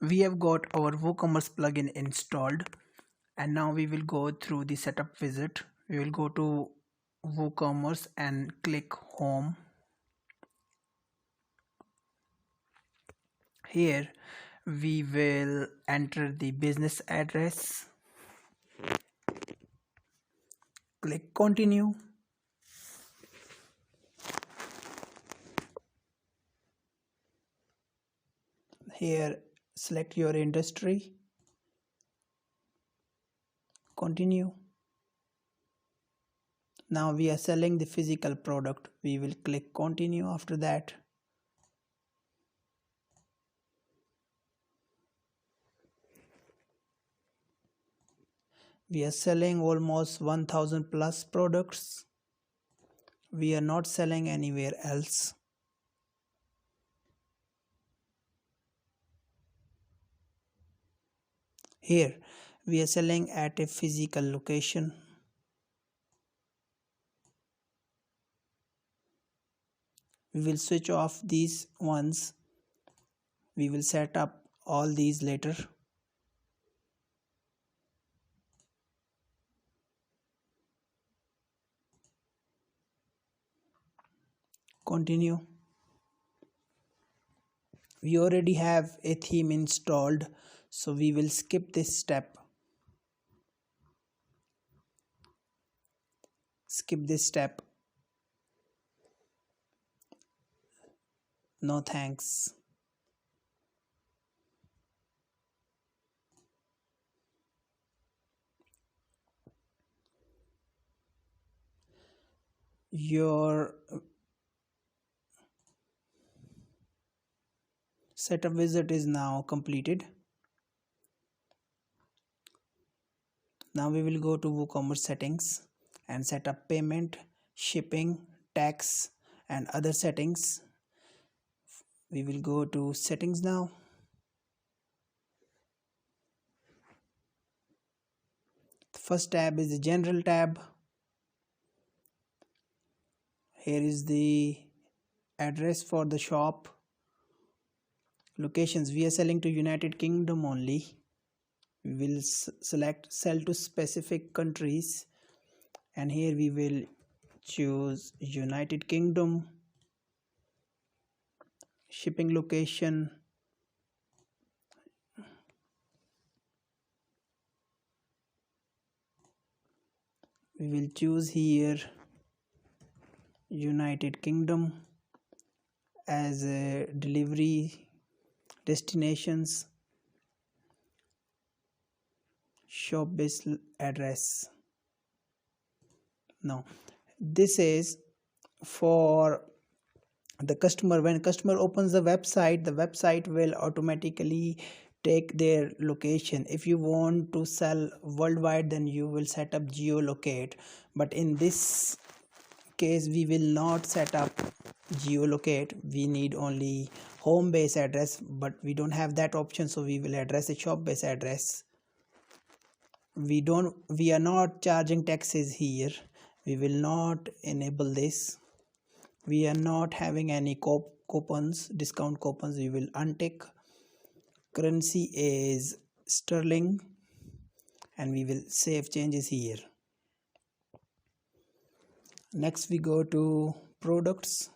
We have got our Woocommerce plugin installed, and now we will go through the setup wizard. We will go to Woocommerce and click home. Here we will enter the business address, click continue. Here select your industry, continue. Now we are selling the physical product. We will click continue after that. We are selling almost 1000 plus products. We are not selling anywhere else. Here we are selling at a physical location. We will switch off these ones. We will set up all these later. Continue. We already have a theme installed, so we will skip this step. Skip this step. No thanks. Your setup wizard is now completed. Now we will go to WooCommerce settings and set up payment, shipping, tax and other settings. We will go to settings now. The first tab is the general tab. Here is the address for the shop. Locations, we are selling to United Kingdom only. We will select sell to specific countries, and here we will choose United Kingdom. Shipping location, we will choose here United Kingdom as a delivery destinations. Shop based address. Now this is for the customer. When customer opens the website will automatically take their location. If you want to sell worldwide, then you will set up Geolocate, but in this case we will not set up Geolocate. We need only home base address, but we don't have that option, so we will address a shop base address. We are not charging taxes here. We will not enable this. We are not having any coupons, discount coupons. We will untick. Currency is sterling, and we will save changes here. Next we go to products.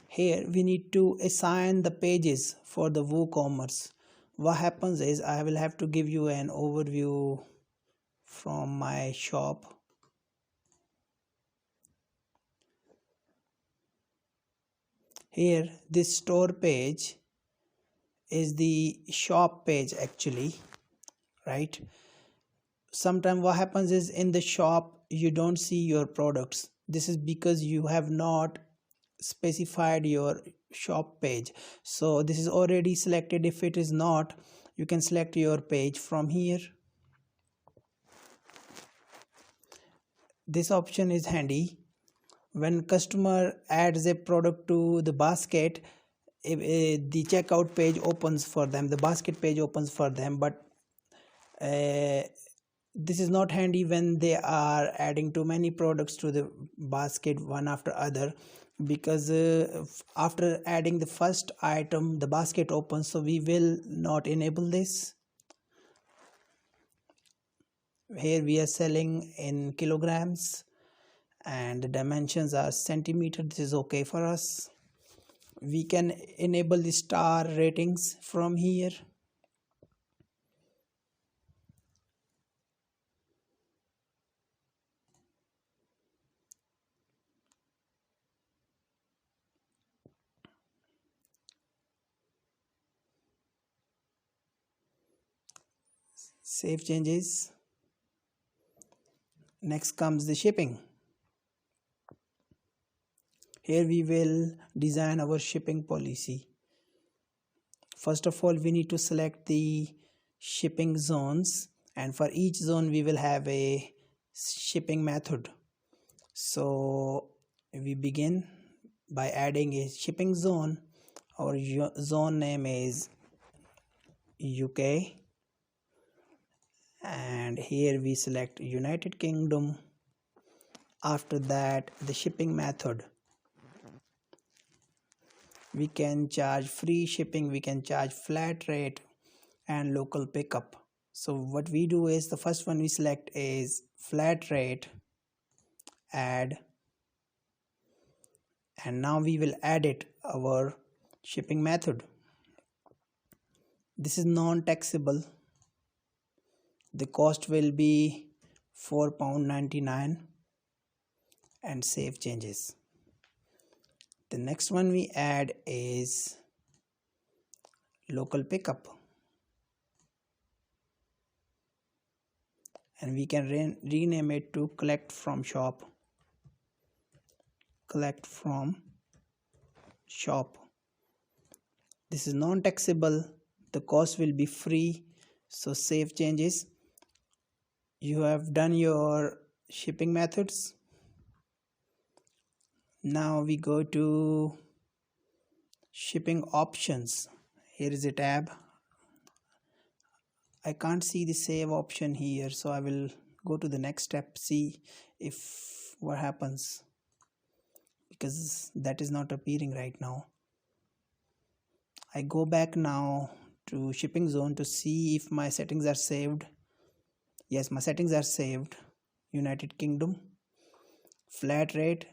Here we need to assign the pages for the Woocommerce. What happens is I will have to give you an overview from my shop. Here this store page is the shop page actually, right? Sometimes what happens is in the shop you don't see your products. This is because you have not specified your shop page. So this is already selected. If it is not, you can select your page from here. This option is handy. When customer adds a product to the basket, the checkout page opens for them, the basket page opens for them, but this is not handy when they are adding too many products to the basket one after other. because after adding the first item the basket opens, so we will not enable this. Here we are selling in kilograms and the dimensions are centimeter. This is okay for us. We can enable the star ratings from here. Save changes. Next comes the shipping. Here we will design our shipping policy. First of all, we need to select the shipping zones, and for each zone we will have a shipping method. So we begin by adding a shipping zone. Our zone name is UK, and here we select United Kingdom. After that, the shipping method. We can charge free shipping, we can charge flat rate and local pickup. So what we do is, the first one we select is flat rate, add, and now we will add it our shipping method. This is non-taxable. The cost will be £4.99 and save changes. The next one we add is local pickup, and we can rename it to collect from shop. Collect from shop. This is non-taxable. The cost will be free, so save changes. You have done your shipping methods. Now we go to shipping options. Here is a tab. I can't see the save option here, so I will go to the next step, see if what happens, because that is not appearing right now. I go back now to shipping zone to see if my settings are saved. Yes, my settings are saved. United Kingdom, flat rate,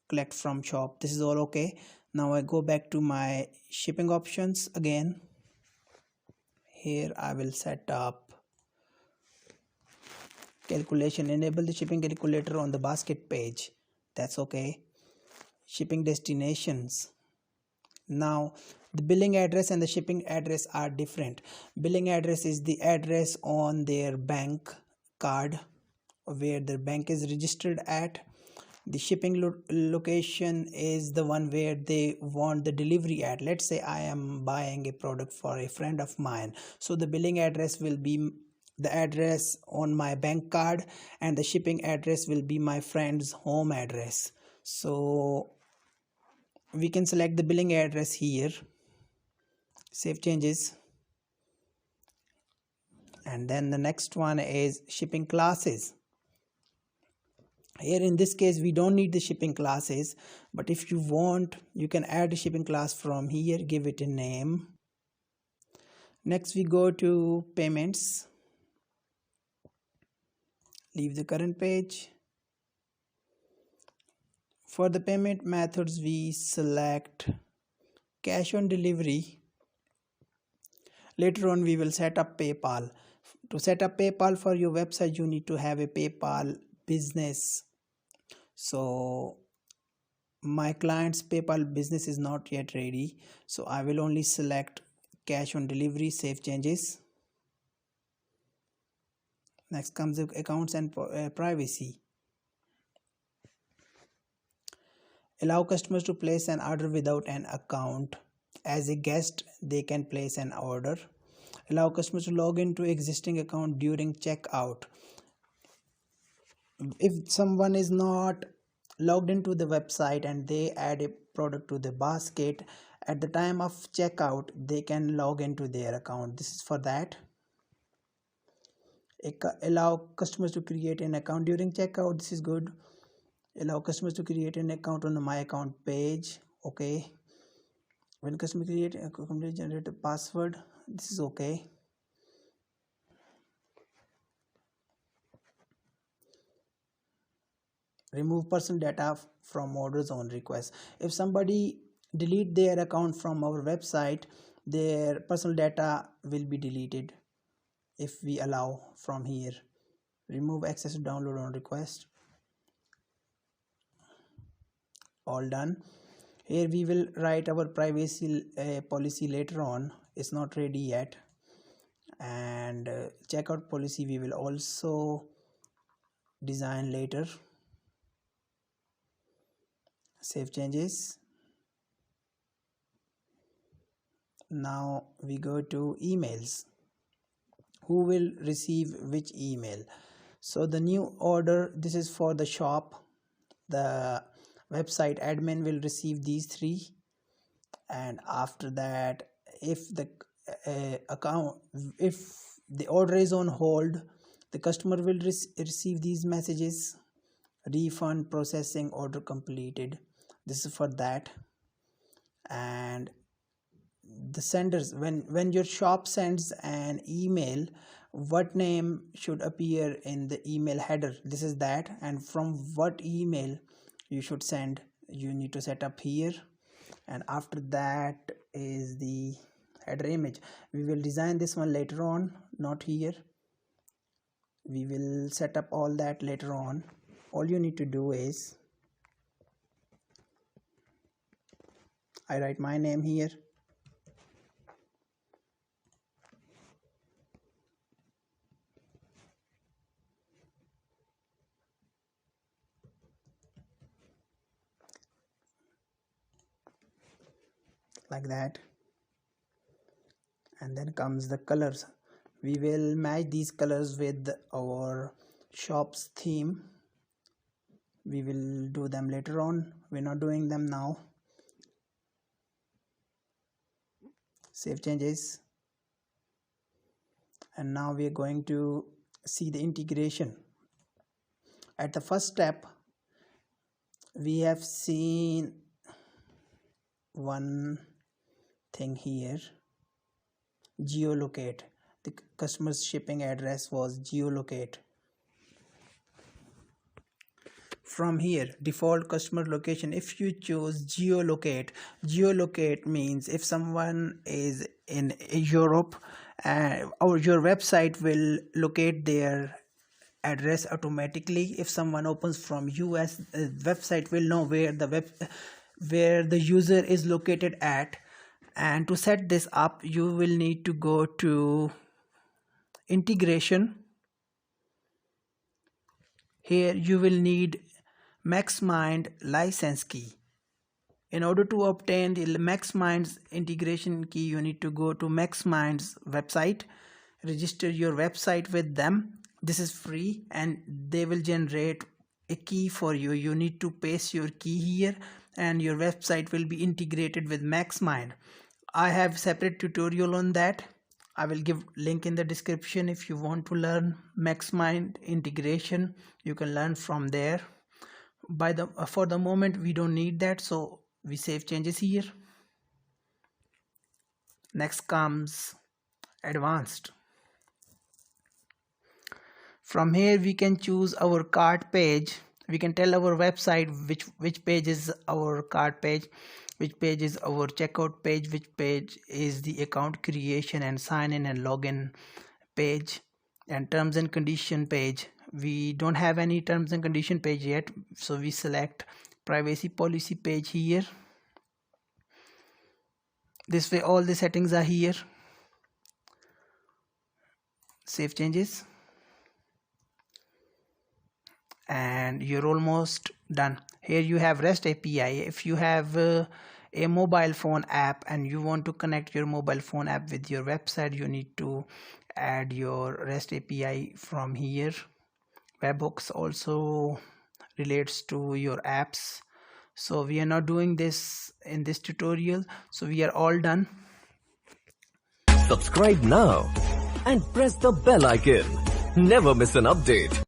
collect from shop. This is all okay. Now I go back to my shipping options again. Here I will set up calculation, enable the shipping calculator on the basket page. That's okay. Shipping destinations. Now the billing address and the shipping address are different. Billing address is the address on their bank card where their bank is registered at. The shipping location is the one where they want the delivery at. Let's say I am buying a product for a friend of mine, so the billing address will be the address on my bank card and the shipping address will be my friend's home address. So we can select the billing address here, save changes, and then the next one is shipping classes. Here in this case we don't need the shipping classes, but if you want you can add a shipping class from here, give it a name. Next we go to payments. Leave the current page. For the payment methods we select cash on delivery. Later on we will set up PayPal. To set up PayPal for your website you need to have a PayPal business. So my client's PayPal business is not yet ready, so I will only select cash on delivery, save changes. Next comes the accounts and privacy. Allow customers to place an order without an account. As a guest they can place an order. Allow customers to log into existing account during checkout. If someone is not logged into the website and they add a product to the basket, at the time of checkout they can log into their account. This is for that. Allow customers to create an account during checkout. This is good. Allow customers to create an account on the my account page. Okay. When customer create a complete generate a password, this is okay. Remove personal data from orders on request. If somebody delete their account from our website, their personal data will be deleted if we allow from here. Remove access to download on request. All done. Here we will write our privacy policy later on. It's not ready yet. And checkout policy we will also design later. Save changes. Now we go to emails. Who will receive which email? So the new order, this is for the shop. The website admin will receive these three, and after that, if the if the order is on hold, the customer will receive these messages: refund, processing, order completed. This is for that. And the senders, when your shop sends an email, what name should appear in the email header? This is that. And from what email you should send, you need to set up here. And after that is the header image. We will design this one later on, not here. We will set up all that later on. All you need to do is, I write my name here. Like that. And then comes the colors. We will match these colors with our shop's theme. We will do them later on. We're not doing them now. Save changes. And now we are going to see the integration. At the first step, we have seen one thing here: Geolocate. The customer's shipping address was Geolocate. From here, default customer location, if you choose Geolocate, Geolocate means if someone is in Europe, or your website will locate their address automatically. If someone opens from US, the website will know where the user is located at. And to set this up, you will need to go to integration. Here you will need MaxMind license key. In order to obtain the MaxMind's integration key, you need to go to MaxMind's website, register your website with them. This is free, and they will generate a key for you. You need to paste your key here, and your website will be integrated with MaxMind. I have separate tutorial on that. I will give link in the description. If you want to learn MaxMind integration, you can learn from there. For the moment, we don't need that, so we save changes here. Next comes advanced. From here we can choose our cart page. We can tell our website which page is our cart page, which page is our checkout page, which page is the account creation and sign in and login page, and terms and condition page. We don't have any terms and condition page yet, so we select privacy policy page here. This way all the settings are here. Save changes, and you're almost done. Here you have REST API. If you have a mobile phone app and you want to connect your mobile phone app with your website, you need to add your REST API from here. Webhooks also relates to your apps, so we are not doing this in this tutorial, so we are all done. Subscribe now and press the bell icon. Never miss an update.